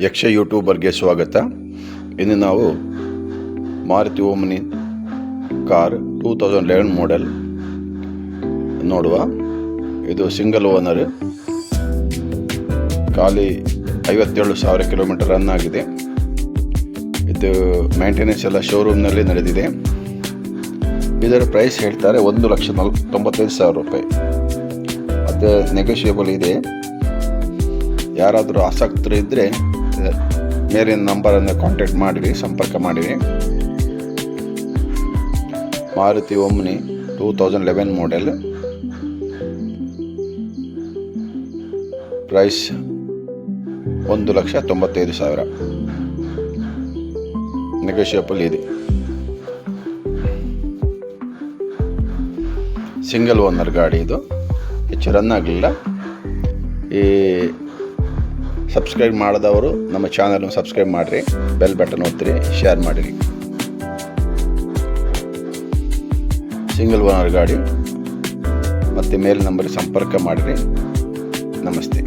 ಯಕ್ಷ ಯೂಟ್ಯೂಬರ್ಗೆ ಸ್ವಾಗತ. ಇನ್ನು ನಾವು ಮಾರುತಿ ಓಮ್ನಿ ಕಾರ್ 2011 ಮಾಡೆಲ್ ನೋಡುವ. ಇದು ಸಿಂಗಲ್ ಓನರ್, ಖಾಲಿ 57,000 ಕಿಲೋಮೀಟರ್ ರನ್ ಆಗಿದೆ. ಇದು ಮೇಂಟೆನೆನ್ಸ್ ಎಲ್ಲ ಶೋರೂಮ್ನಲ್ಲಿ ನಡೆದಿದೆ. ಇದರ ಪ್ರೈಸ್ ಹೇಳ್ತಾರೆ 1,95,000 ರೂಪಾಯಿ. ಮತ್ತು ನೆಗೋಷಿಯೇಬಲ್ ಇದೆ. ಯಾರಾದರೂ ಆಸಕ್ತರು ಇದ್ದರೆ ಮೇಲಿನ ನಂಬರನ್ನು ಕಾಂಟ್ಯಾಕ್ಟ್ ಮಾಡಿರಿ, ಸಂಪರ್ಕ ಮಾಡಿರಿ. Maruti Omni 2011 model, price 1,95,000, negotiable ಇದೆ. ಸಿಂಗಲ್ ಓನರ್ ಗಾಡಿ, ಇದು ಹೆಚ್ಚು ರನ್ ಆಗಲಿಲ್ಲ. ಈ ಸಬ್ಸ್ಕ್ರೈಬ್ ಮಾಡಿದವರು ನಮ್ಮ ಚಾನಲ್ನ ಸಬ್ಸ್ಕ್ರೈಬ್ ಮಾಡಿರಿ, ಬೆಲ್ ಬಟನ್ ಒತ್ತಿರಿ, ಶೇರ್ ಮಾಡಿರಿ. ಸಿಂಗಲ್ ಓನರ್ ಗಾಡಿ, ಮತ್ತು ಮೇಲ್ ನಂಬರ್ ಸಂಪರ್ಕ ಮಾಡಿರಿ. ನಮಸ್ತೆ.